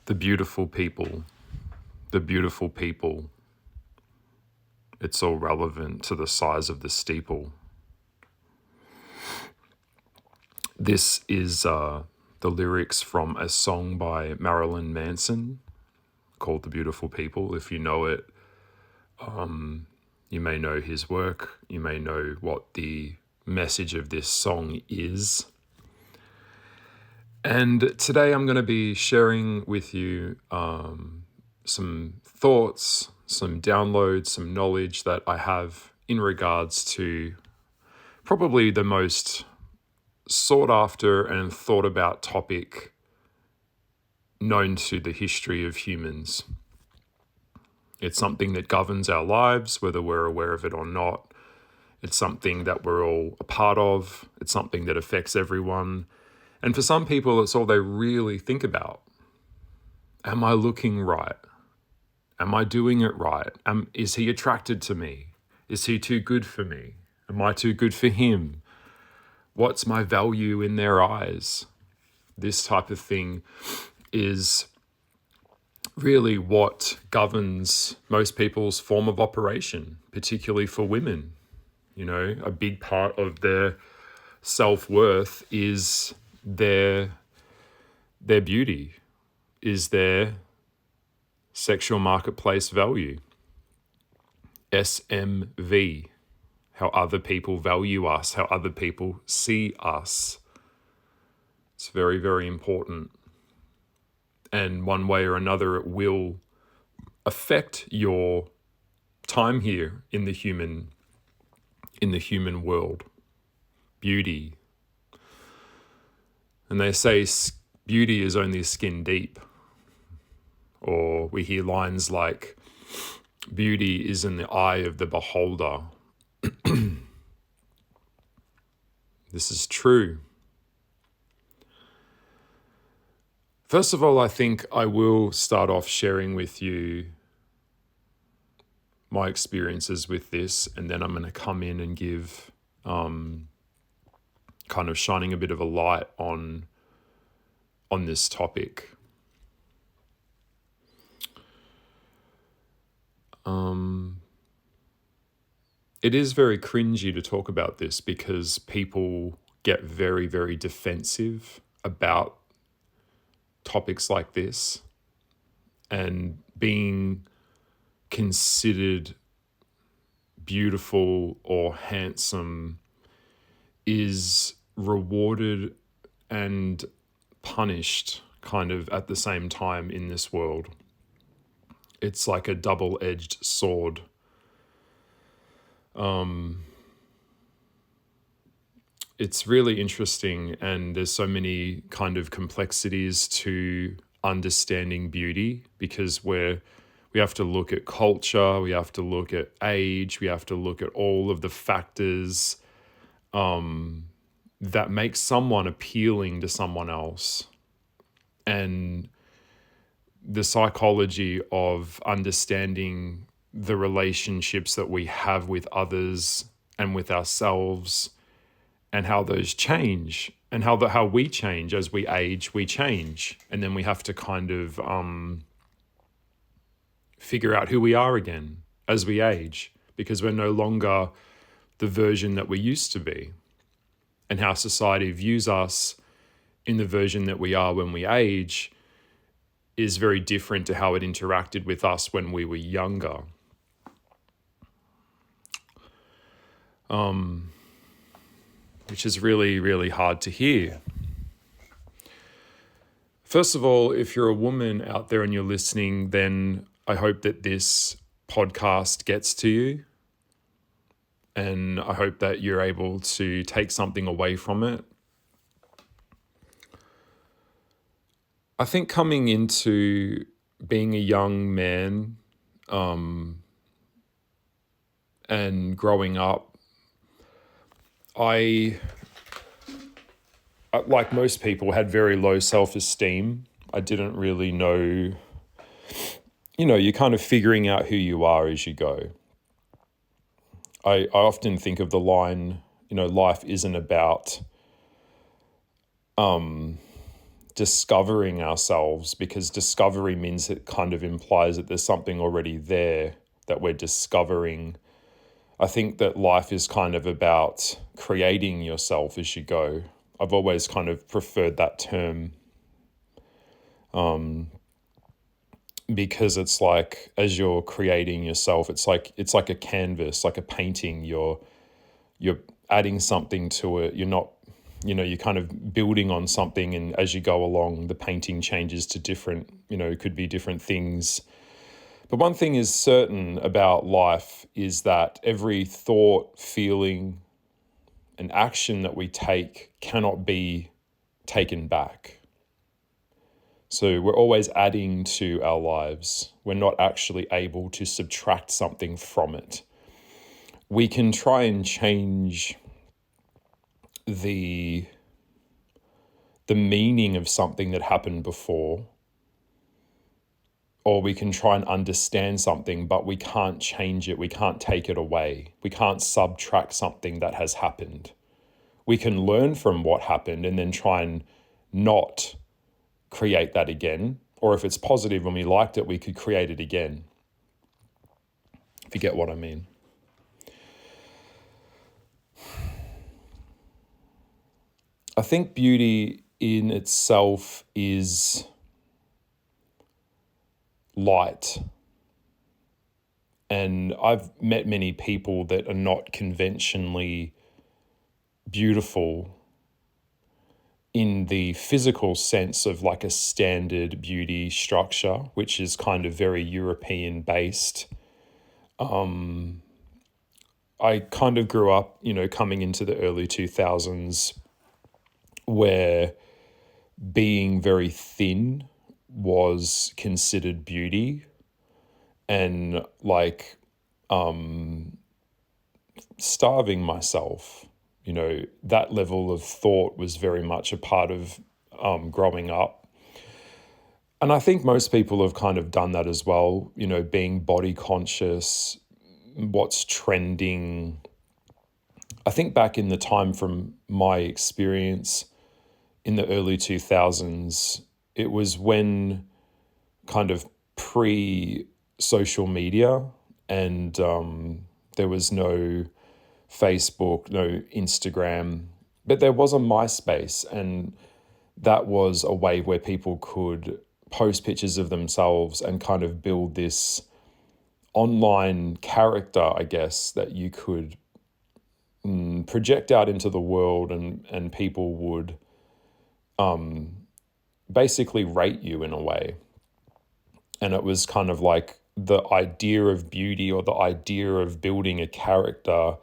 The beautiful people, the beautiful people. It's all relevant to the size of the steeple. This is the lyrics from a song by Marilyn Manson called The Beautiful People. If you know it, you may know his work. You may know what the message of this song is. And today I'm going to be sharing with you some thoughts, some downloads, some knowledge that I have in regards to probably the most sought after and thought about topic known to the history of humans. It's something that governs our lives, whether we're aware of it or not. It's something that we're all a part of. It's something that affects everyone. And for some people, it's all they really think about. Am I looking right? Am I doing it right? Is he attracted to me? Is he too good for me? Am I too good for him? What's my value in their eyes? This type of thing is really what governs most people's form of operation, particularly for women. You know, a big part of their self-worth is their beauty, is their sexual marketplace value. SMV, how other people value us, how other people see us. It's very, very important. And one way or another, it will affect your time here in the human world. Beauty. And they say beauty is only skin deep. Or we hear lines like, beauty is in the eye of the beholder. This is true. First of all, I think I will start off sharing with you my experiences with this, and then I'm going to come in and give kind of shining a bit of a light on this topic. It is very cringy to talk about this because people get very, very defensive about topics like this, and being considered beautiful or handsome is rewarded and punished kind of at the same time in this world. It's like a double-edged sword. It's really interesting, and there's so many kind of complexities to understanding beauty because we have to look at culture, we have to look at age, we have to look at all of the factors that make someone appealing to someone else. And the psychology of understanding the relationships that we have with others and with ourselves, and how those change, and how we change as we age. We change, and then we have to kind of figure out who we are again as we age, because we're no longer the version that we used to be, and how society views us in the version that we are when we age is very different to how it interacted with us when we were younger. Which is really, really hard to hear. First of all, if you're a woman out there and you're listening, then I hope that this podcast gets to you. And I hope that you're able to take something away from it. I think coming into being a young man and growing up, I, like most people, had very low self-esteem. I didn't really know, you're kind of figuring out who you are as you go. I often think of the line, life isn't about discovering ourselves, because discovery means it kind of implies that there's something already there that we're discovering. I think that life is kind of about creating yourself as you go. I've always kind of preferred that term, because it's like, as you're creating yourself, it's like a canvas, like a painting. You're adding something to it. You're not, you're kind of building on something, and as you go along, the painting changes to different, it could be different things. But one thing is certain about life is that every thought, feeling, and action that we take cannot be taken back. So we're always adding to our lives. We're not actually able to subtract something from it. We can try and change the meaning of something that happened before, or we can try and understand something, but we can't change it. We can't take it away. We can't subtract something that has happened. We can learn from what happened and then try and not create that again. Or if it's positive and we liked it, we could create it again. If you get what I mean. I think beauty in itself is light. And I've met many people that are not conventionally beautiful in the physical sense of like a standard beauty structure, which is kind of very European based. I kind of grew up, coming into the early 2000s, where being very thin was considered beauty, and like starving myself, that level of thought was very much a part of growing up. And I think most people have kind of done that as well, being body conscious, what's trending. I think back in the time, from my experience in the early 2000s, it was when kind of pre-social media, and there was no Facebook, no Instagram, but there was a MySpace, and that was a way where people could post pictures of themselves and kind of build this online character, I guess, that you could project out into the world, and people would basically rate you in a way. And it was kind of like the idea of beauty, or the idea of building a character,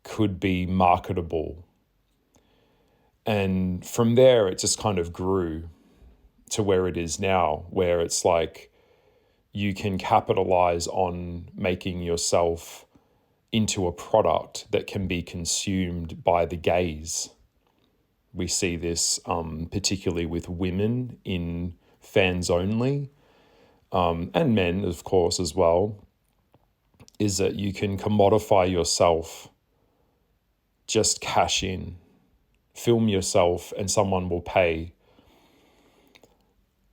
could be marketable. And from there, it just kind of grew to where it is now, where it's like you can capitalize on making yourself into a product that can be consumed by the gaze. We see this particularly with women in fans only, and men, of course, as well, is that you can commodify yourself, just cash in, film yourself, and someone will pay.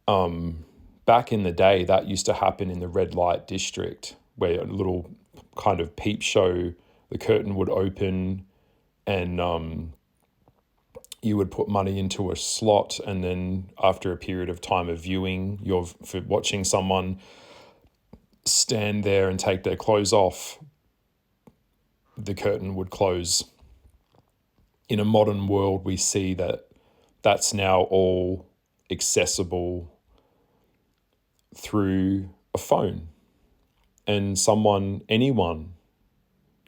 Back in the day, that used to happen in the red light district, where a little kind of peep show, the curtain would open, and you would put money into a slot, and then after a period of time of viewing, for watching someone stand there and take their clothes off, the curtain would close. In a modern world, we see that that's now all accessible through a phone, and anyone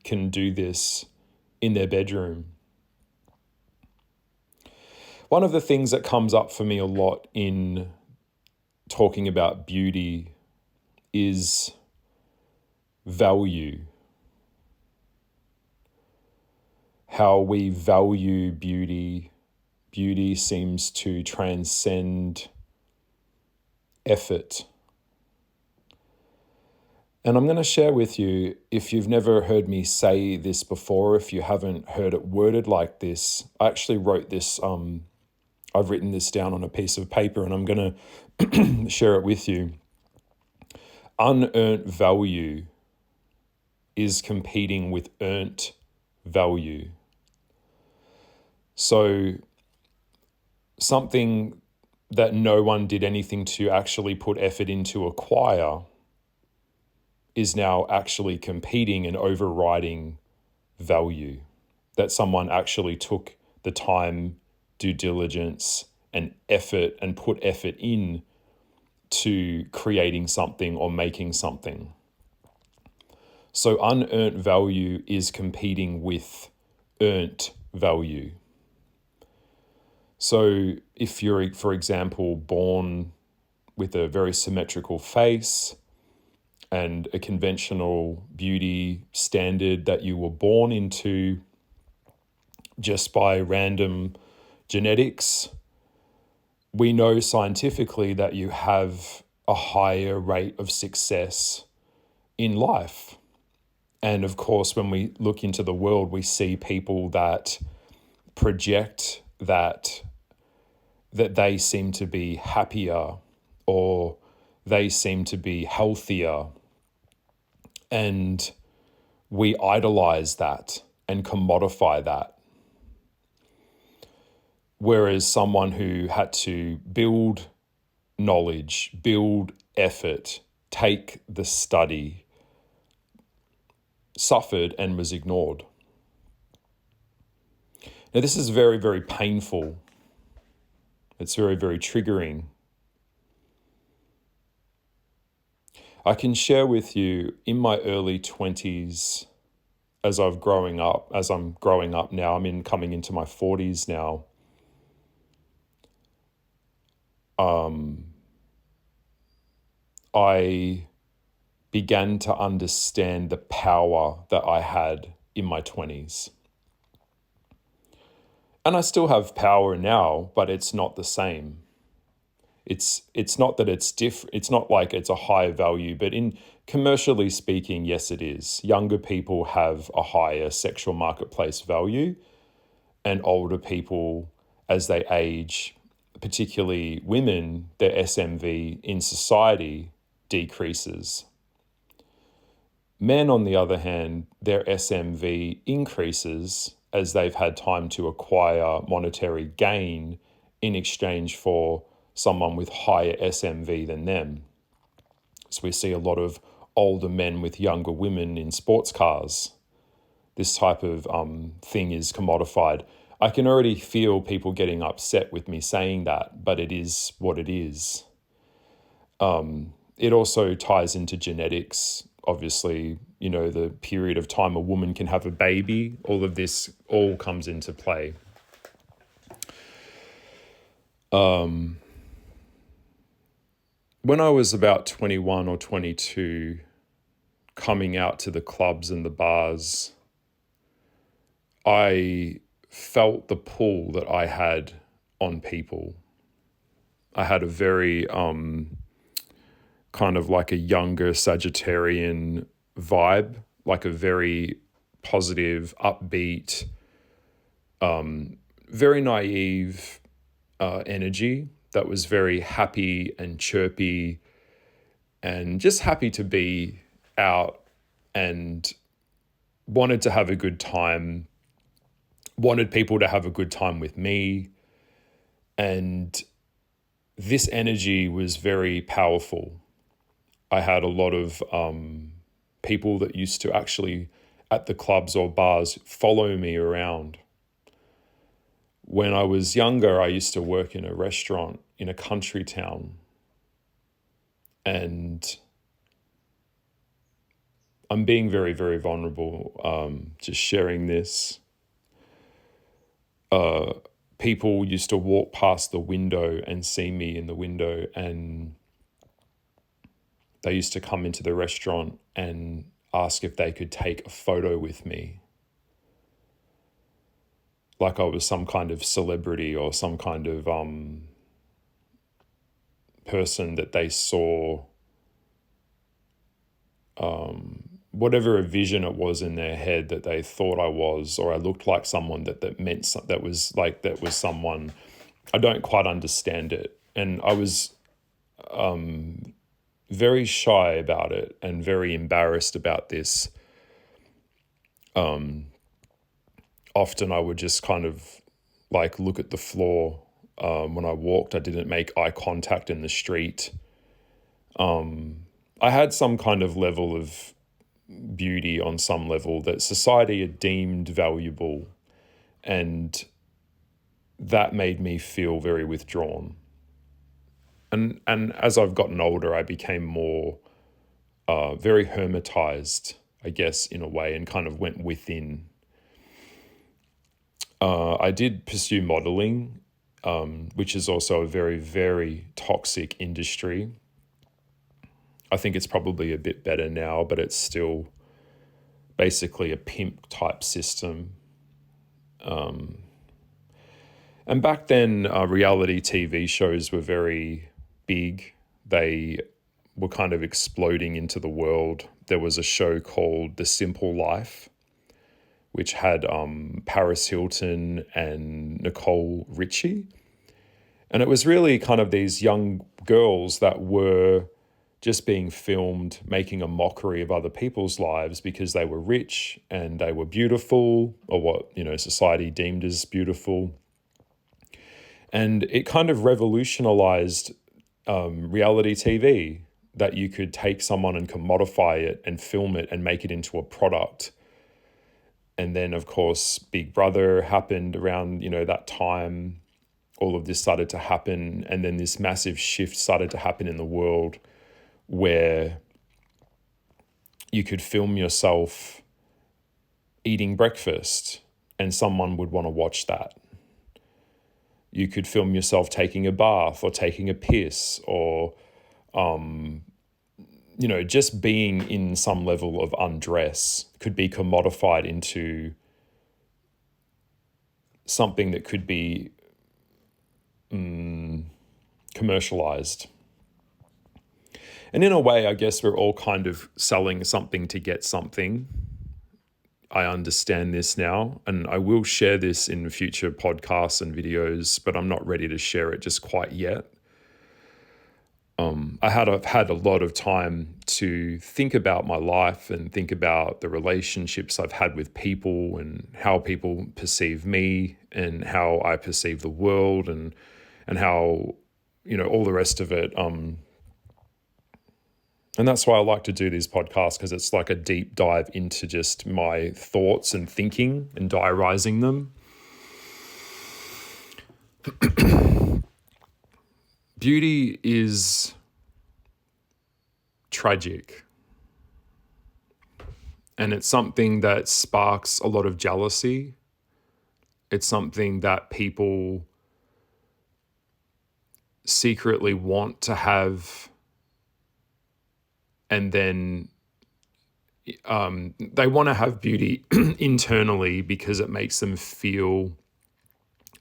can do this in their bedroom. One of the things that comes up for me a lot in talking about beauty is value. How we value beauty. Beauty seems to transcend effort. And I'm going to share with you, if you've never heard me say this before, if you haven't heard it worded like this, I actually wrote this I've written this down on a piece of paper and I'm going to share it with you. Unearned value is competing with earned value. So something that no one did anything to actually put effort into acquire is now actually competing and overriding value. That someone actually took the time, due diligence, and effort and put effort in to creating something or making something. So unearned value is competing with earned value. So if you're, for example, born with a very symmetrical face and a conventional beauty standard that you were born into just by random genetics, we know scientifically that you have a higher rate of success in life. And of course, when we look into the world, we see people that project that they seem to be happier or they seem to be healthier. And we idolize that and commodify that. Whereas someone who had to build knowledge, build effort, take the study, suffered and was ignored. Now, this is very, very painful. It's very, very triggering. I can share with you in my early 20s, as I'm growing up now, coming into my 40s now. I began to understand the power that I had in my 20s. And I still have power now, but it's not the same. It's not that it's different. It's not like it's a higher value, but in commercially speaking, yes, it is. Younger people have a higher sexual marketplace value, and older people, as they age, particularly women, their SMV in society decreases. Men, on the other hand, their SMV increases as they've had time to acquire monetary gain in exchange for someone with higher SMV than them. So we see a lot of older men with younger women in sports cars. This type of thing is commodified. I can already feel people getting upset with me saying that, but it is what it is. It also ties into genetics. Obviously, the period of time a woman can have a baby, all of this all comes into play. When I was about 21 or 22, coming out to the clubs and the bars, I felt the pull that I had on people. I had a very kind of like a younger Sagittarian vibe, like a very positive, upbeat, very naive energy that was very happy and chirpy and just happy to be out and wanted to have a good time, wanted people to have a good time with me. And this energy was very powerful. I had a lot of people that used to actually, at the clubs or bars, follow me around. When I was younger, I used to work in a restaurant in a country town. And I'm being very, very vulnerable, just sharing this. People used to walk past the window and see me in the window, and they used to come into the restaurant and ask if they could take a photo with me. Like I was some kind of celebrity or some kind of person that they saw, whatever a vision it was in their head that they thought I was, or I looked like someone that was someone I don't quite understand it. And I was very shy about it and very embarrassed about this. Often I would just kind of like look at the floor. When I walked, I didn't make eye contact in the street. I had some kind of level of beauty on some level that society had deemed valuable, and that made me feel very withdrawn. And as I've gotten older, I became more very hermetized, I guess, in a way, and kind of went within. I did pursue modeling, which is also a very, very toxic industry. I think it's probably a bit better now, but it's still basically a pimp type system. And back then, reality TV shows were very big. They were kind of exploding into the world. There was a show called The Simple Life, which had Paris Hilton and Nicole Richie. And it was really kind of these young girls that were just being filmed making a mockery of other people's lives because they were rich and they were beautiful, or what, society deemed as beautiful. And it kind of revolutionized reality TV, that you could take someone and commodify it and film it and make it into a product. And then, of course, Big Brother happened around, that time. All of this started to happen. And then this massive shift started to happen in the world where you could film yourself eating breakfast and someone would want to watch that. You could film yourself taking a bath or taking a piss or, just being in some level of undress could be commodified into something that could be commercialized. And in a way, I guess we're all kind of selling something to get something. I understand this now, and I will share this in future podcasts and videos, but I'm not ready to share it just quite yet. I've had a lot of time to think about my life and think about the relationships I've had with people and how people perceive me and how I perceive the world and how, all the rest of it. And that's why I like to do these podcasts, because it's like a deep dive into just my thoughts and thinking and diarising them. Beauty is tragic. And it's something that sparks a lot of jealousy. It's something that people secretly want to have, and then they want to have beauty internally because it makes them feel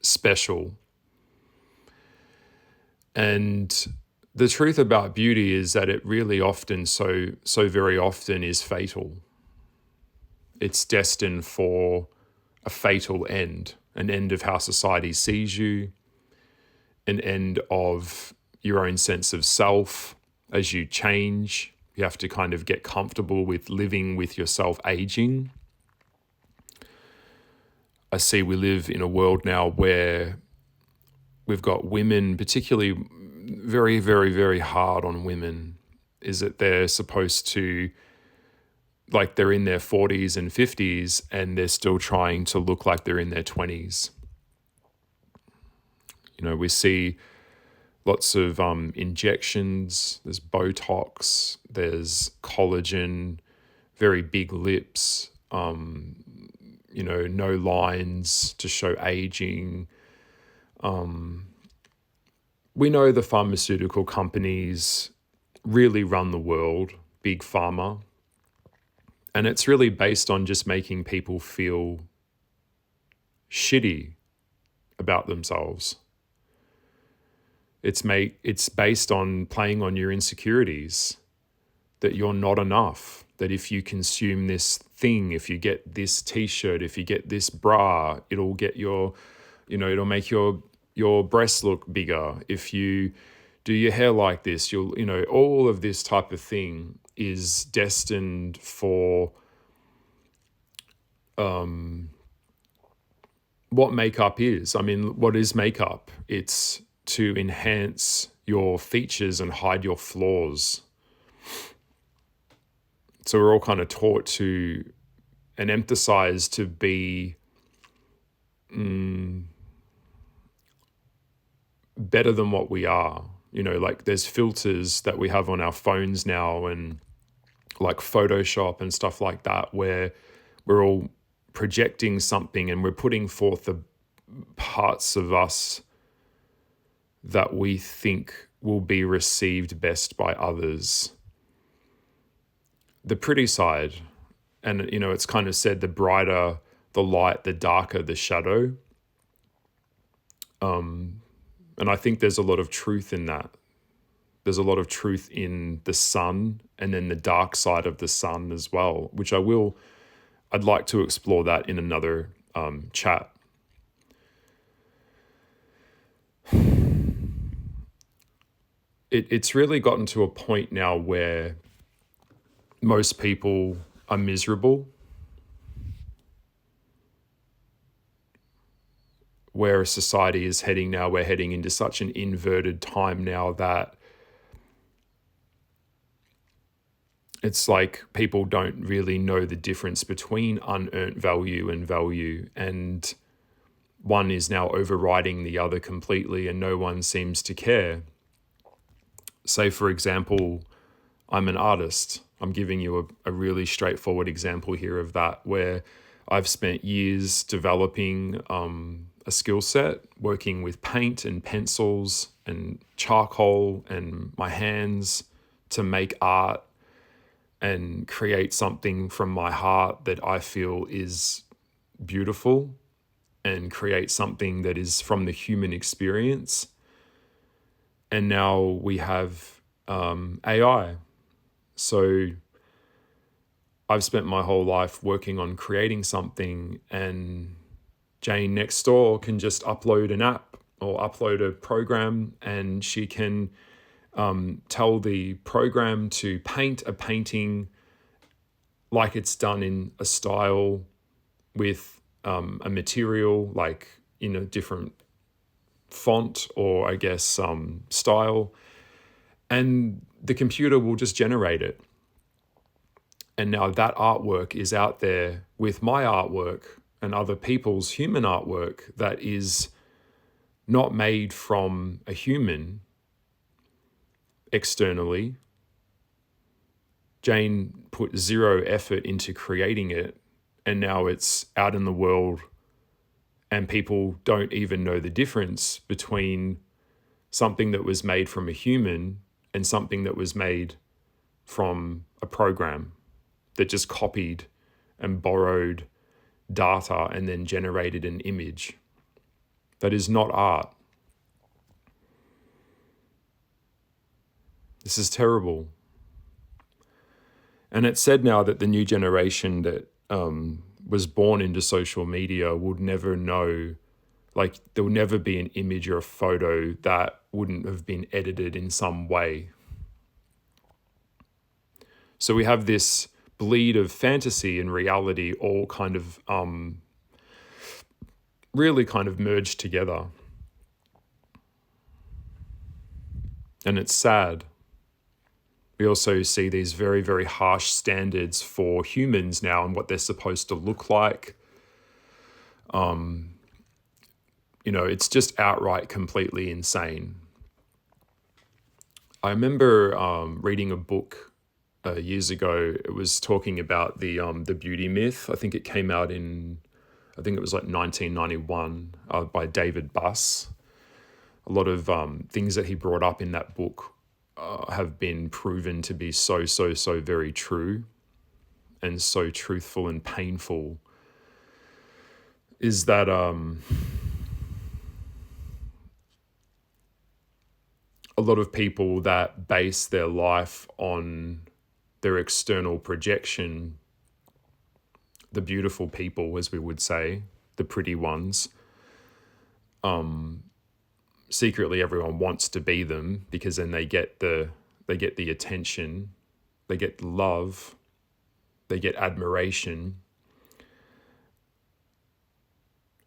special. And the truth about beauty is that it really often, so very often, is fatal. It's destined for a fatal end, an end of how society sees you, an end of your own sense of self as you change. You have to kind of get comfortable with living with yourself aging. I see we live in a world now where we've got women, particularly very, very, very hard on women, is that they're supposed to, like, they're in their 40s and 50s and they're still trying to look like they're in their 20s. We see lots of injections, there's Botox, there's collagen, very big lips, no lines to show aging. We know the pharmaceutical companies really run the world, big pharma, and it's really based on just making people feel shitty about themselves. It's based on playing on your insecurities, that you're not enough, that if you consume this thing, if you get this t-shirt, if you get this bra, it'll get it'll make your your breasts look bigger, if you do your hair like this, all of this type of thing is destined for what makeup is. I mean, what is makeup? It's to enhance your features and hide your flaws. So we're all kind of taught to and emphasized to be better than what we are. Like there's filters that we have on our phones now, and like Photoshop and stuff like that, where we're all projecting something and we're putting forth the parts of us that we think will be received best by others. The pretty side, and it's kind of said, the brighter the light, the darker the shadow. And I think there's a lot of truth in that. There's a lot of truth in the sun and then the dark side of the sun as well, which I'd like to explore that in another chat. It's really gotten to a point now where most people are miserable, where a society is heading now. We're heading into such an inverted time now that it's like people don't really know the difference between unearned value and value, and one is now overriding the other completely, and no one seems to care. Say, for example, I'm an artist. I'm giving you a really straightforward example here of that, where I've spent years developing a skill set, working with paint and pencils and charcoal and my hands to make art and create something from my heart that I feel is beautiful, and create something that is from the human experience. And now we have AI. So I've spent my whole life working on creating something, and Jane next door can just upload an app or upload a program, and she can tell the program to paint a painting like it's done in a style with a material, like in a different font or I guess style, and the computer will just generate it. And now that artwork is out there with my artwork and other people's human artwork that is not made from a human externally. Jane put zero effort into creating it, and now it's out in the world, and people don't even know the difference between something that was made from a human and something that was made from a program that just copied and borrowed data and then generated an image. That is not art. This is terrible. And it's said now that the new generation that was born into social media would never know, like there will never be an image or a photo that wouldn't have been edited in some way. So we have this bleed of fantasy and reality all kind of really kind of merged together. And it's sad. We also see these very, very harsh standards for humans now and what they're supposed to look like. It's just outright completely insane. I remember reading a book years ago. It was talking about the beauty myth. I think it came out I think it was like 1991 by David Buss. A lot of things that he brought up in that book have been proven to be so very true and so truthful and painful. Is that a lot of people that base their life on their external projection, the beautiful people, as we would say, the pretty ones, secretly everyone wants to be them, because then they get the attention, they get the love, they get admiration,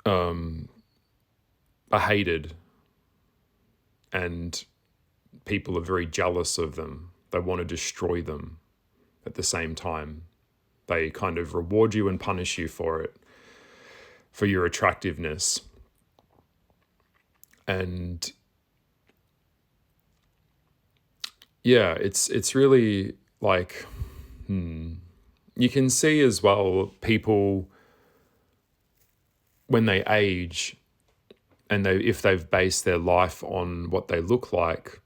are hated, and people are very jealous of them. They want to destroy them at the same time. They kind of reward you and punish you for it, for your attractiveness. And yeah, it's really like, you can see as well people when they age, and if they've based their life on what they look like,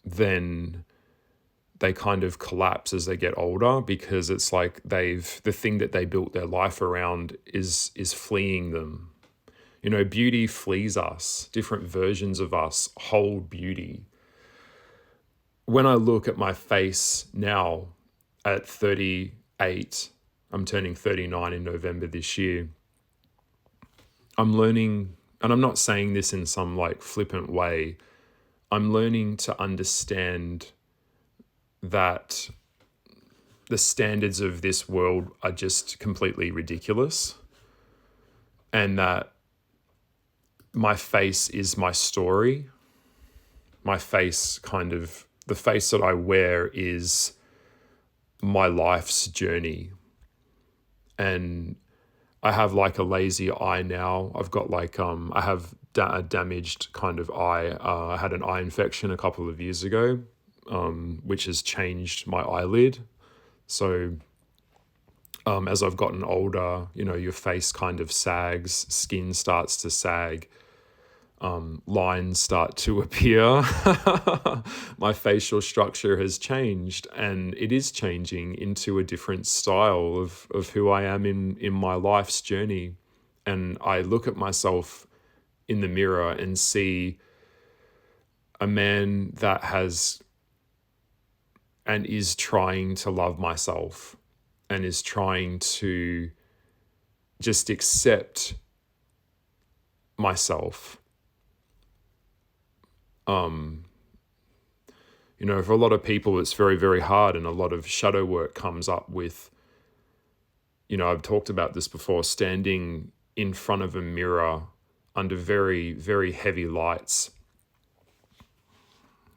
then they kind of collapse as they get older, because it's like the thing that they built their life around is fleeing them. You know, beauty flees us. Different versions of us hold beauty. When I look at my face now at 38, I'm turning 39 in November this year, I'm learning, and I'm not saying this in some like flippant way, I'm learning to understand that the standards of this world are just completely ridiculous, and that my face is my story. My face, the face that I wear is my life's journey. And I have like a lazy eye now. I've got like, I have a damaged kind of eye. I had an eye infection a couple of years ago, which has changed my eyelid. So as I've gotten older, you know, your face kind of sags, skin starts to sag, lines start to appear. My facial structure has changed, and it is changing into a different style of who I am in my life's journey. And I look at myself in the mirror and see a man that has and is trying to love myself, and is trying to just accept myself. You know, for a lot of people, it's very, very hard, and a lot of shadow work comes up with, you know, I've talked about this before, standing in front of a mirror under very, very heavy lights.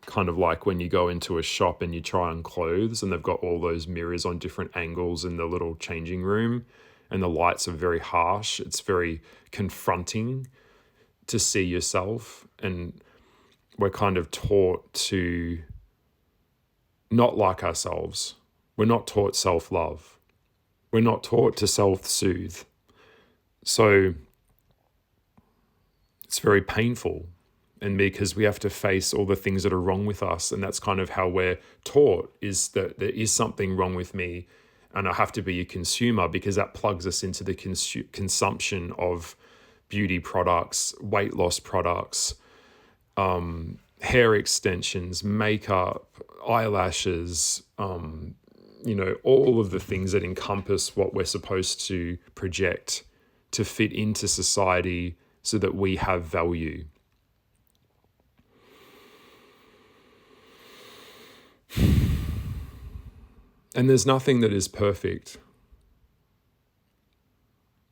Kind of like when you go into a shop and you try on clothes, and they've got all those mirrors on different angles in the little changing room, and the lights are very harsh. It's very confronting to see yourself, and we're kind of taught to not like ourselves. We're not taught self-love. We're not taught to self-soothe. So it's very painful, and because we have to face all the things that are wrong with us, and that's kind of how we're taught, is that there is something wrong with me, and I have to be a consumer, because that plugs us into the consumption of beauty products, weight loss products, hair extensions, makeup, eyelashes, you know, all of the things that encompass what we're supposed to project to fit into society so that we have value. And there's nothing that is perfect.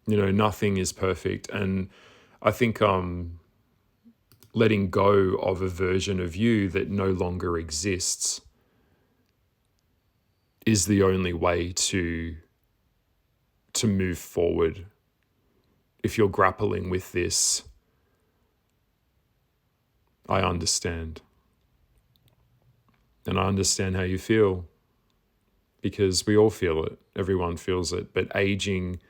You know, nothing is perfect. And I think letting go of a version of you that no longer exists is the only way to move forward. If you're grappling with this, I understand. And I understand how you feel, because we all feel it. Everyone feels it. But aging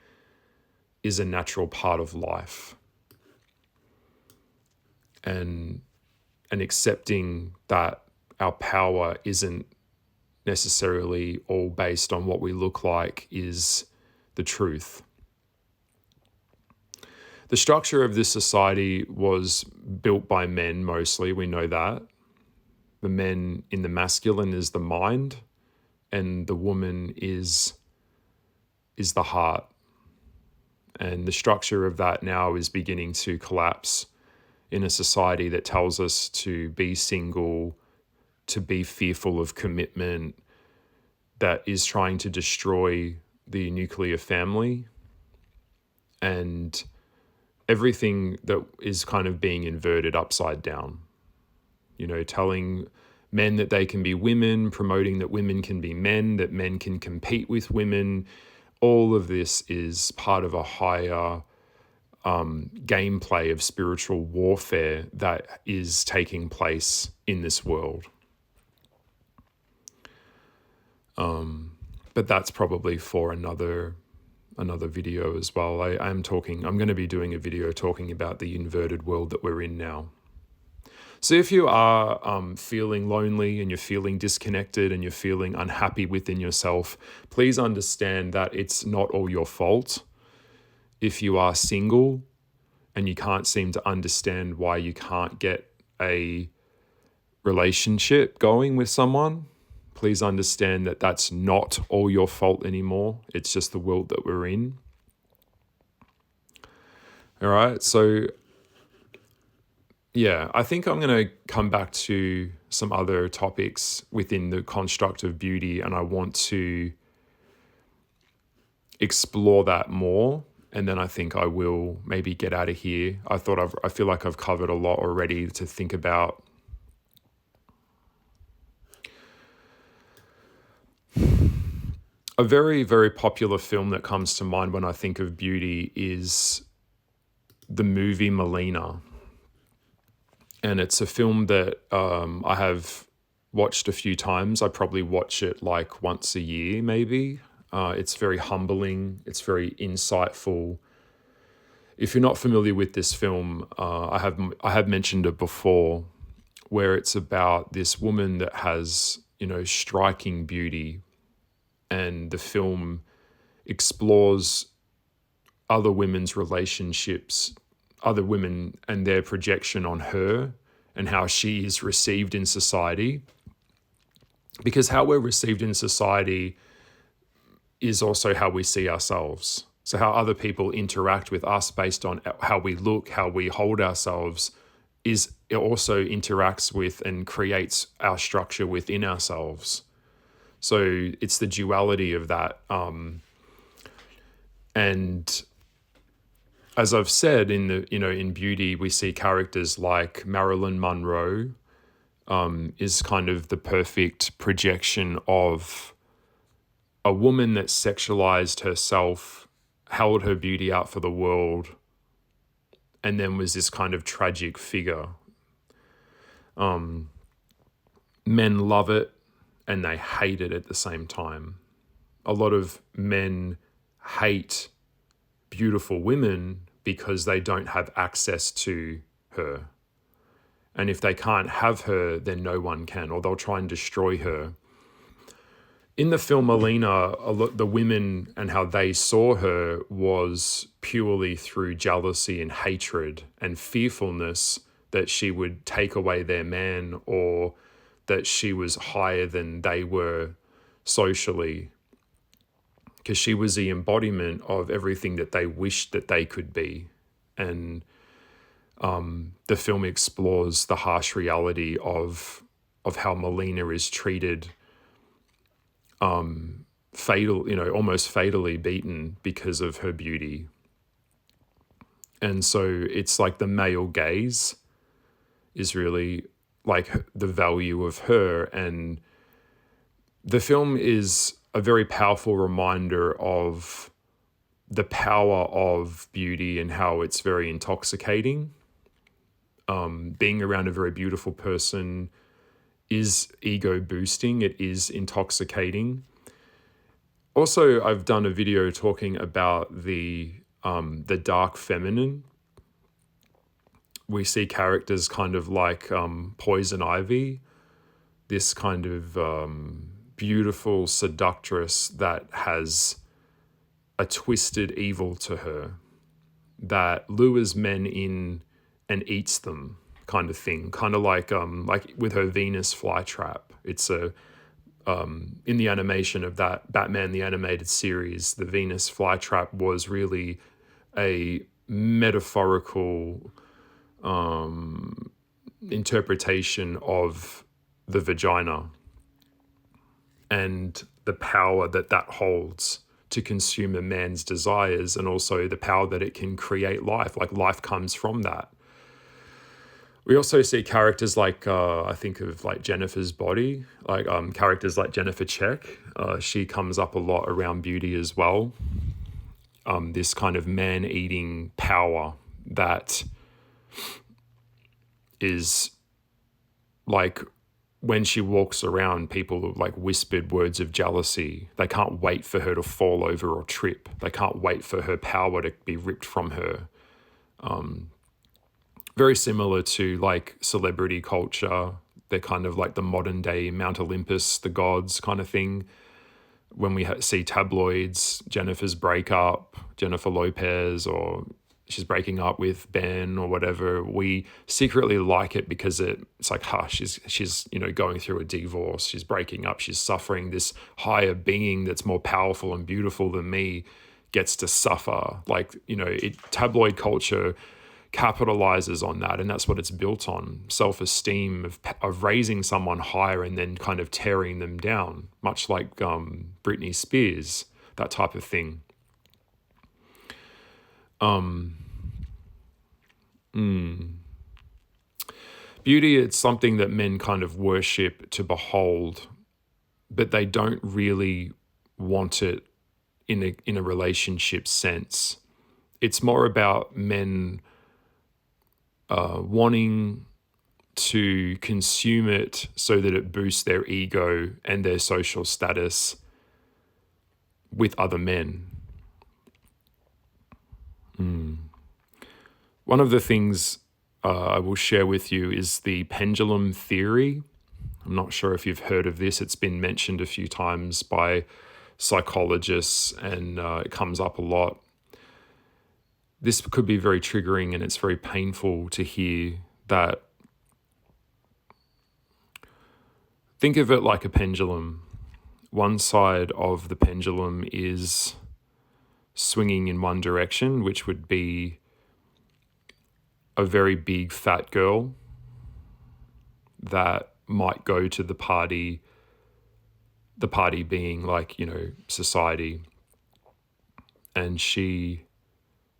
is a natural part of life. And accepting that our power isn't necessarily all based on what we look like is the truth. The structure of this society was built by men mostly, we know that. The men in the masculine is the mind, and the woman is the heart. And the structure of that now is beginning to collapse. in a society that tells us to be single, to be fearful of commitment, that is trying to destroy the nuclear family, and everything that is kind of being inverted upside down. Telling men that they can be women, promoting that women can be men, that men can compete with women. All of this is part of a higher gameplay of spiritual warfare that is taking place in this world. But that's probably for another video as well. I'm going to be doing a video talking about the inverted world that we're in now. So if you are feeling lonely and you're feeling disconnected and you're feeling unhappy within yourself, please understand that it's not all your fault. If you are single and you can't seem to understand why you can't get a relationship going with someone, please understand that that's not all your fault anymore. It's just the world that we're in. All right, so yeah, I think I'm going to come back to some other topics within the construct of beauty, and I want to explore that more. And then I think I will maybe get out of here. I feel like I've covered a lot already to think about. A very, very popular film that comes to mind when I think of beauty is the movie Melina. And it's a film that I have watched a few times. I probably watch it like once a year, maybe. It's very humbling. It's very insightful. If you're not familiar with this film, I have mentioned it before, where it's about this woman that has, striking beauty, and the film explores other women's relationships, other women and their projection on her, and how she is received in society. Because how we're received in society is also how we see ourselves. So how other people interact with us based on how we look, how we hold ourselves, it also interacts with and creates our structure within ourselves. So it's the duality of that. And as I've said, in beauty, we see characters like Marilyn Monroe is kind of the perfect projection of a woman that sexualized herself, held her beauty out for the world, and then was this kind of tragic figure. Men love it and they hate it at the same time. A lot of men hate beautiful women because they don't have access to her. And if they can't have her, then no one can, or they'll try and destroy her. In the film Melina, the women and how they saw her was purely through jealousy and hatred and fearfulness that she would take away their man, or that she was higher than they were socially, because she was the embodiment of everything that they wished that they could be. And the film explores the harsh reality of how Melina is treated, almost fatally beaten because of her beauty. And so it's like the male gaze is really like the value of her. And the film is a very powerful reminder of the power of beauty and how it's very intoxicating. Being around a very beautiful person is ego boosting. It is intoxicating. Also, I've done a video talking about the dark feminine. We see characters kind of like Poison Ivy, this kind of beautiful seductress that has a twisted evil to her, that lures men in and eats them, kind of thing. Kind of like with her Venus flytrap. It's in the animation of that Batman the Animated Series, the Venus flytrap was really a metaphorical interpretation of the vagina and the power that that holds to consume a man's desires, and also the power that it can create life. Like life comes from that. We also see characters like, I think of like Jennifer's Body, like characters like Jennifer Check. She comes up a lot around beauty as well. This kind of man-eating power that is like, when she walks around, people like whispered words of jealousy. They can't wait for her to fall over or trip. They can't wait for her power to be ripped from her. Very similar to like celebrity culture. They're kind of like the modern day Mount Olympus, the gods kind of thing. When we see tabloids, Jennifer's breakup, Jennifer Lopez, or she's breaking up with Ben or whatever, we secretly like it because it's like, she's going through a divorce, she's breaking up, she's suffering. This higher being that's more powerful and beautiful than me gets to suffer. Like, tabloid culture capitalizes on that, and that's what it's built on: self-esteem of raising someone higher and then kind of tearing them down, much like Britney Spears, that type of thing. Beauty, it's something that men kind of worship to behold, but they don't really want it in a relationship sense. It's more about men wanting to consume it so that it boosts their ego and their social status with other men. One of the things I will share with you is the pendulum theory. I'm not sure if you've heard of this. It's been mentioned a few times by psychologists, and it comes up a lot. This could be very triggering, and it's very painful to hear that. Think of it like a pendulum. One side of the pendulum is swinging in one direction, which would be a very big fat girl that might go to the party being like, society. And she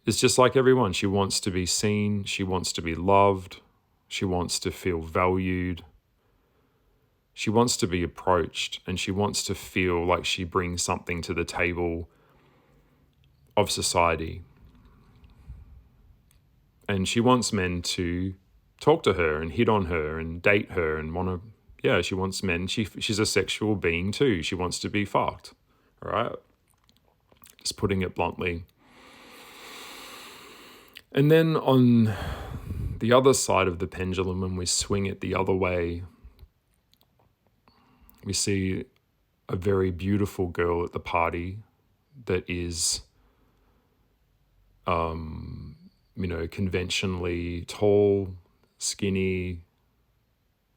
is just like everyone. She wants to be seen. She wants to be loved. She wants to feel valued. She wants to be approached, and she wants to feel like she brings something to the table of society. And she wants men to talk to her and hit on her and date her and she wants men. She's a sexual being too. She wants to be fucked, all right? Just putting it bluntly. And then on the other side of the pendulum, when we swing it the other way, we see a very beautiful girl at the party that is conventionally tall, skinny,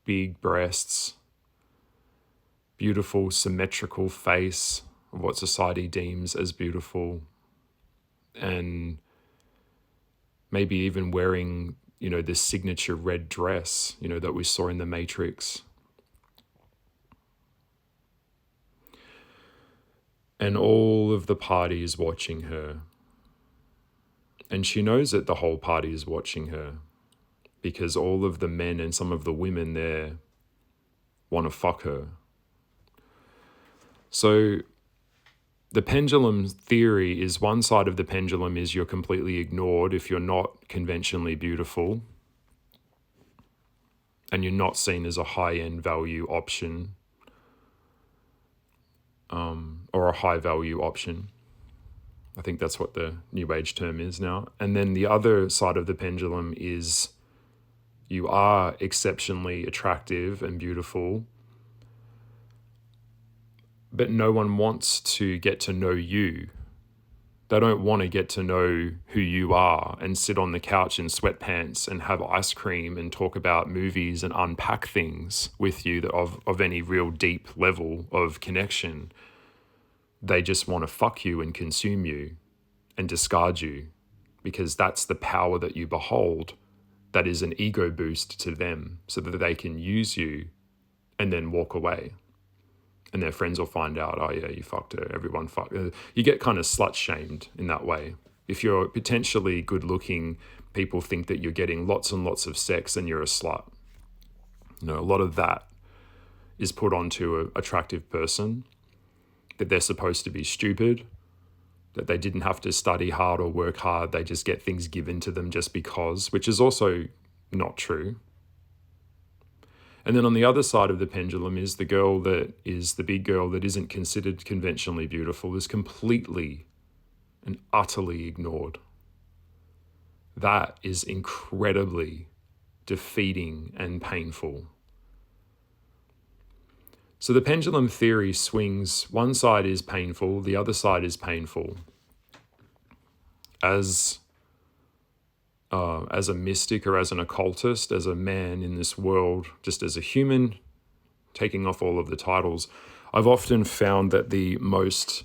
big breasts, beautiful symmetrical face of what society deems as beautiful, and maybe even wearing, this signature red dress, that we saw in The Matrix. And all of the party is watching her. And she knows that the whole party is watching her, because all of the men and some of the women there want to fuck her. So the pendulum theory is, one side of the pendulum is you're completely ignored if you're not conventionally beautiful and you're not seen as a high-end value option, or a high-value option. I think that's what the new age term is now. And then the other side of the pendulum is you are exceptionally attractive and beautiful, but no one wants to get to know you. They don't want to get to know who you are and sit on the couch in sweatpants and have ice cream and talk about movies and unpack things with you that of any real deep level of connection. They just want to fuck you and consume you and discard you, because that's the power that you behold that is an ego boost to them so that they can use you and then walk away. And their friends will find out, oh yeah, you fucked her, everyone fucked her. You get kind of slut shamed in that way. If you're potentially good looking, people think that you're getting lots and lots of sex and you're a slut. A lot of that is put onto an attractive person, that they're supposed to be stupid, that they didn't have to study hard or work hard, they just get things given to them just because, which is also not true. And then on the other side of the pendulum is the girl that is the big girl that isn't considered conventionally beautiful, is completely and utterly ignored. That is incredibly defeating and painful. So the pendulum theory swings, one side is painful, the other side is painful. As a mystic or as an occultist, as a man in this world, just as a human, taking off all of the titles, I've often found that the most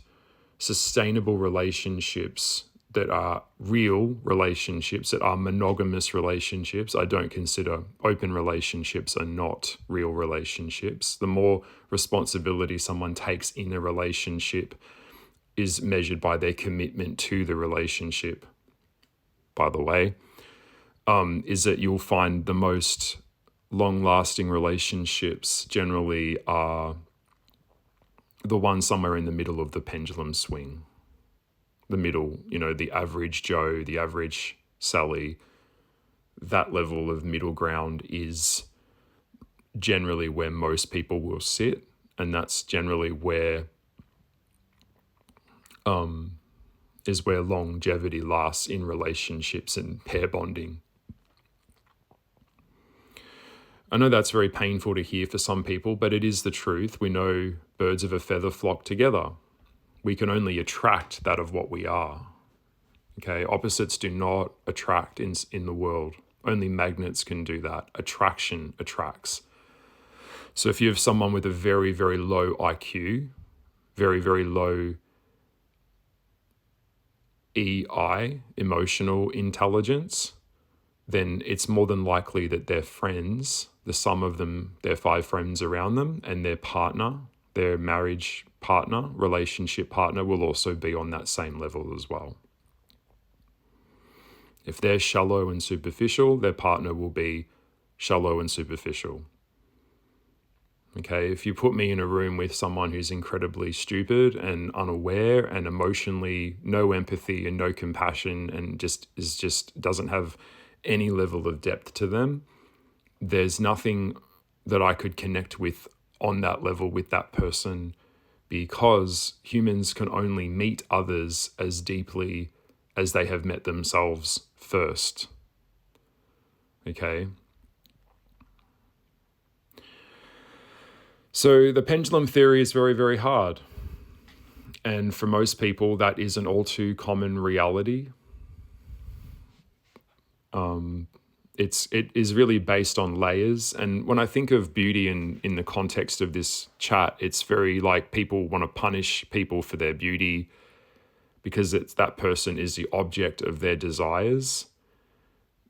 sustainable relationships that are real relationships, that are monogamous relationships, I don't consider open relationships are not real relationships. The more responsibility someone takes in a relationship is measured by their commitment to the relationship, by the way. Is that you'll find the most long-lasting relationships generally are the ones somewhere in the middle of the pendulum swing. The middle, the average Joe, the average Sally, that level of middle ground is generally where most people will sit, and that's generally where is where longevity lasts in relationships and pair bonding. I know that's very painful to hear for some people, but it is the truth. We know birds of a feather flock together. We can only attract that of what we are. Okay, opposites do not attract in the world. Only magnets can do that. Attraction attracts. So if you have someone with a very, very low IQ, very, very low EI, emotional intelligence, then it's more than likely that their friends, the sum of them, their 5 friends around them, and their partner, their marriage partner, relationship partner, will also be on that same level as well. If they're shallow and superficial, their partner will be shallow and superficial. Okay, if you put me in a room with someone who's incredibly stupid and unaware and emotionally no empathy and no compassion and just doesn't have any level of depth to them, there's nothing that I could connect with on that level with that person, because humans can only meet others as deeply as they have met themselves first. Okay? So the pendulum theory is very, very hard. And for most people, that is an all too common reality. It is really based on layers. And when I think of beauty in the context of this chat, it's very like people want to punish people for their beauty because that person is the object of their desires.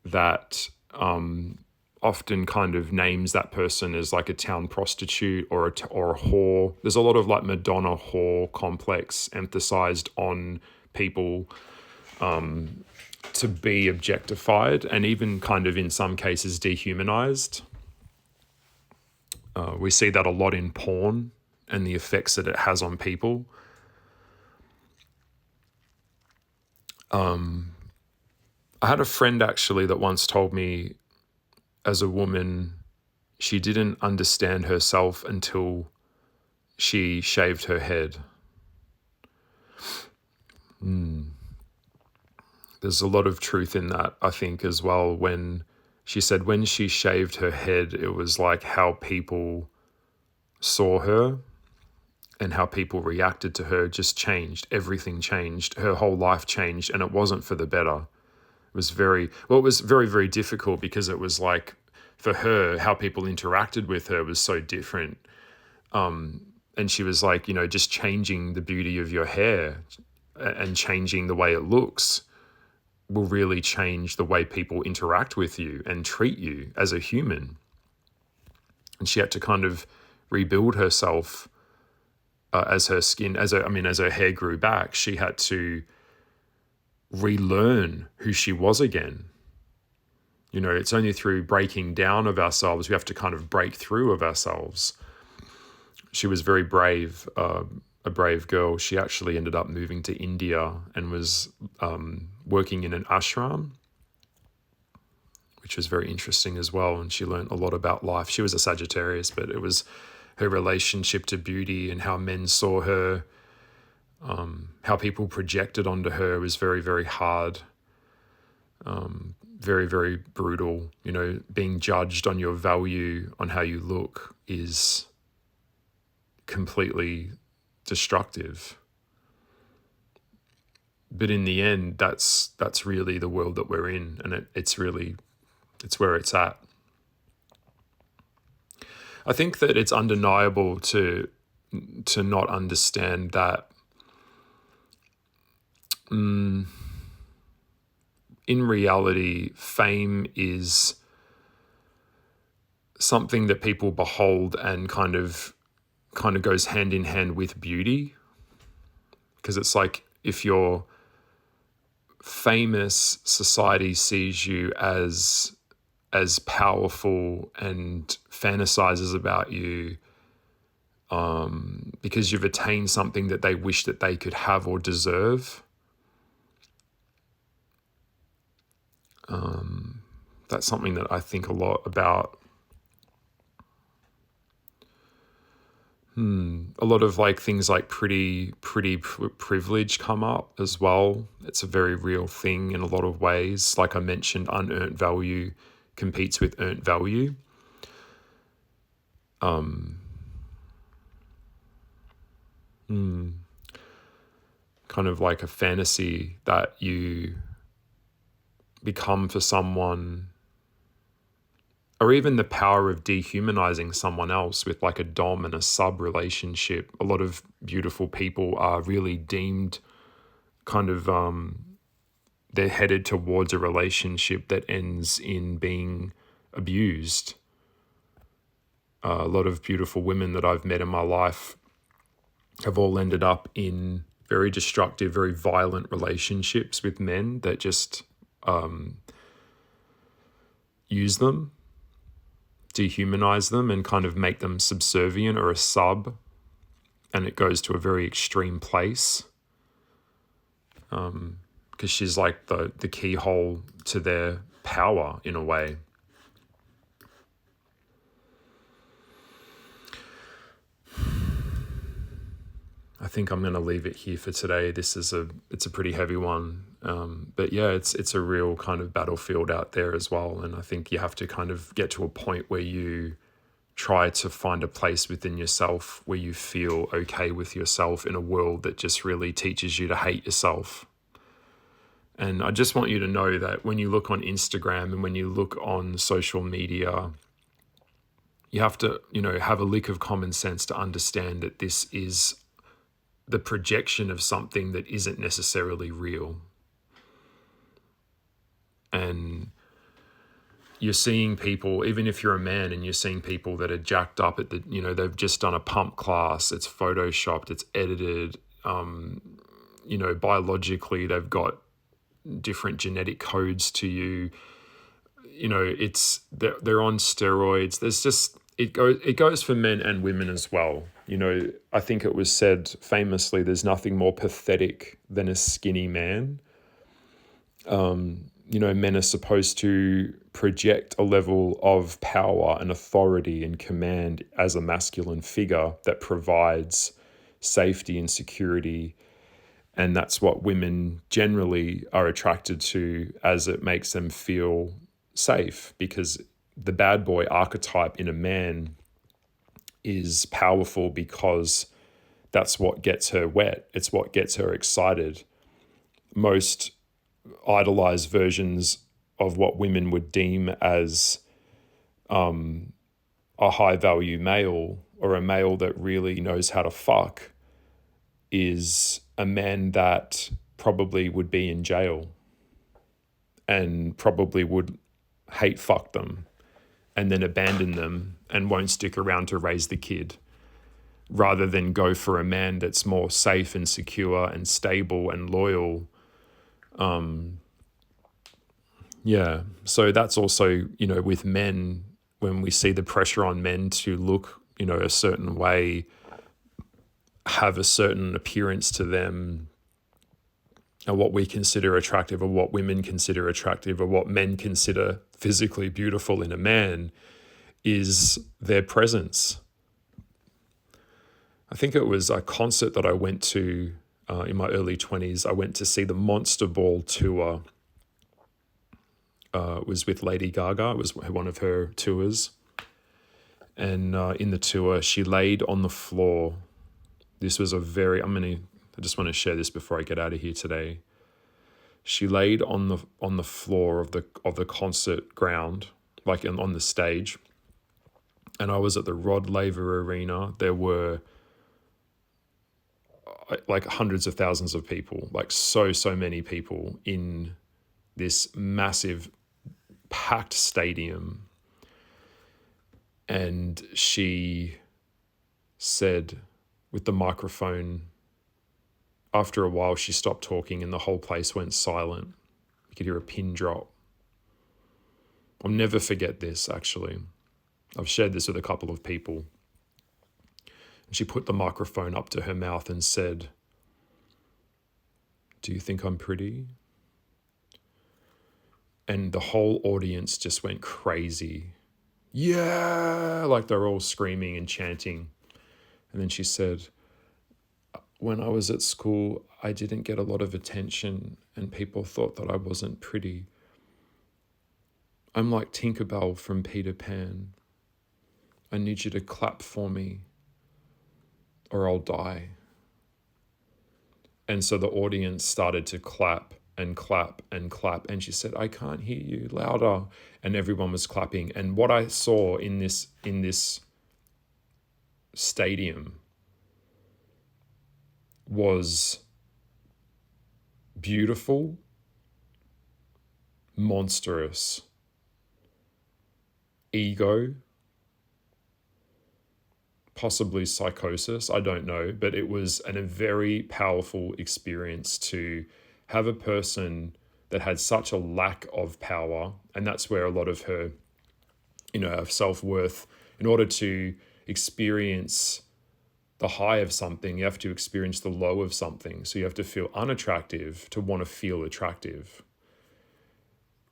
That often kind of names that person as like a town prostitute or a whore. There's a lot of like Madonna whore complex emphasized on people to be objectified and even kind of in some cases dehumanized. We see that a lot in porn and the effects that it has on people. I had a friend actually that once told me, as a woman, she didn't understand herself until she shaved her head. There's a lot of truth in that, I think, as well. When she said when she shaved her head, it was like how people saw her and how people reacted to her just changed. Everything changed. Her whole life changed, and it wasn't for the better. It was very, very difficult because it was like, for her, how people interacted with her was so different. And she was like, just changing the beauty of your hair and changing the way it looks will really change the way people interact with you and treat you as a human. And she had to kind of rebuild herself as her skin, as her hair grew back. She had to relearn who she was again. It's only through breaking down of ourselves we have to kind of break through of ourselves. She was very brave, a brave girl. She actually ended up moving to India and was working in an ashram, which was very interesting as well. And she learned a lot about life. She was a Sagittarius, but it was her relationship to beauty and how men saw her, how people projected onto her was very, very hard. Very, very brutal. Being judged on your value, on how you look, is completely destructive. But in the end, that's really the world that we're in, and it's where it's at. I think that it's undeniable to not understand that in reality, fame is something that people behold and kind of goes hand in hand with beauty. Because it's like, if you're famous, society sees you as powerful and fantasizes about you because you've attained something that they wish that they could have or deserve. That's something that I think a lot about. A lot of things like pretty privilege come up as well. It's a very real thing in a lot of ways. Like I mentioned, unearned value competes with earned value. Kind of like a fantasy that you become for someone, or even the power of dehumanizing someone else with like a dom and a sub relationship. A lot of beautiful people are really deemed kind of, they're headed towards a relationship that ends in being abused. A lot of beautiful women that I've met in my life have all ended up in very destructive, very violent relationships with men that just use them, dehumanize them, and kind of make them subservient or a sub. And it goes to a very extreme place. Because she's like the keyhole to their power in a way. I think I'm going to leave it here for today. It's a pretty heavy one. But yeah, it's a real kind of battlefield out there as well. And I think you have to kind of get to a point where you try to find a place within yourself where you feel okay with yourself in a world that just really teaches you to hate yourself. And I just want you to know that when you look on Instagram and when you look on social media, you have to, have a lick of common sense to understand that this is the projection of something that isn't necessarily real. And you're seeing people, even if you're a man and you're seeing people that are jacked up at they've just done a pump class, it's photoshopped, it's edited, biologically they've got different genetic codes to you. They're on steroids. There's just, it goes for men and women as well. I think it was said famously, there's nothing more pathetic than a skinny man. Men are supposed to project a level of power and authority and command as a masculine figure that provides safety and security. And that's what women generally are attracted to, as it makes them feel safe, because the bad boy archetype in a man is powerful because that's what gets her wet. It's what gets her excited. Most idolized versions of what women would deem as a high value male, or a male that really knows how to fuck, is a man that probably would be in jail. and probably would hate fuck them and then abandon them and won't stick around to raise the kid, rather than go for a man that's more safe and secure and stable and loyal. So that's also, with men, when we see the pressure on men to look, a certain way, have a certain appearance to them, and what we consider attractive, or what women consider attractive, or what men consider physically beautiful in a man, is their presence. I think it was a concert that I went to in my early 20s. I went to see the Monster Ball tour. It was with Lady Gaga. It was one of her tours. And in the tour, she laid on the floor. This was I just want to share this before I get out of here today. She laid on the floor of the concert ground, like on the stage. And I was at the Rod Laver Arena. There were like hundreds of thousands of people, like so many people in this massive packed stadium. And she said, with the microphone, after a while she stopped talking and the whole place went silent. You could hear a pin drop. I'll never forget this, actually. I've shared this with a couple of people. And she put the microphone up to her mouth and said, "Do you think I'm pretty?" And the whole audience just went crazy. Yeah, like they're all screaming and chanting. And then she said, "When I was at school, I didn't get a lot of attention and people thought that I wasn't pretty. I'm like Tinkerbell from Peter Pan. I need you to clap for me or I'll die." And so the audience started to clap and clap and clap. And she said, "I can't hear you, louder." And everyone was clapping. And what I saw in this stadium was beautiful, monstrous, ego, possibly psychosis, I don't know, but it was a very powerful experience to have a person that had such a lack of power. And that's where a lot of her, self-worth, in order to experience the high of something, you have to experience the low of something. So you have to feel unattractive to want to feel attractive.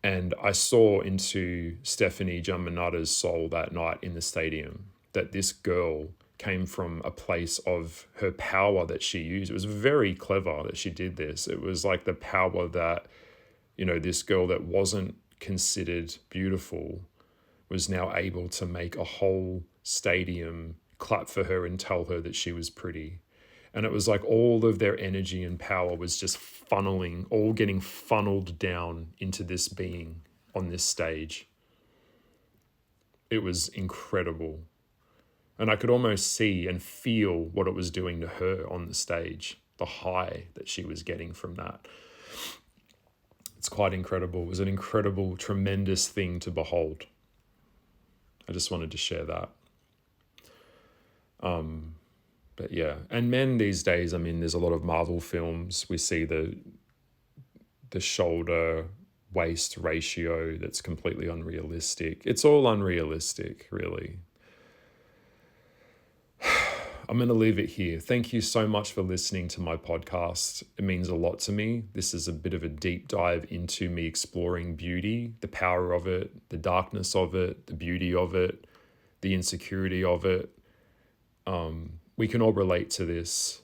And I saw into Stephanie Giaminata's soul that night in the stadium, that this girl came from a place of her power that she used. It was very clever that she did this. It was like the power that, this girl that wasn't considered beautiful was now able to make a whole stadium clap for her and tell her that she was pretty. And it was like all of their energy and power was just all getting funneled down into this being on this stage. It was incredible. And I could almost see and feel what it was doing to her on the stage, the high that she was getting from that. It's quite incredible. It was an incredible, tremendous thing to behold. I just wanted to share that. But yeah, and men these days, there's a lot of Marvel films. We see the shoulder waist ratio that's completely unrealistic. It's all unrealistic, really. I'm going to leave it here. Thank you so much for listening to my podcast. It means a lot to me. This is a bit of a deep dive into me exploring beauty, the power of it, the darkness of it, the beauty of it, the insecurity of it. We can all relate to this.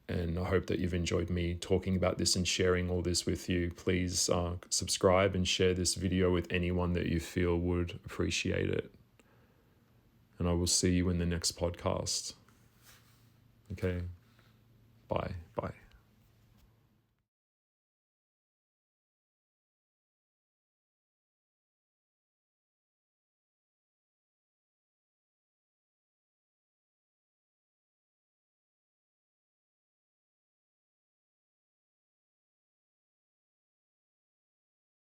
And I hope that you've enjoyed me talking about this and sharing all this with you. Please subscribe and share this video with anyone that you feel would appreciate it. And I will see you in the next podcast. Okay. Bye.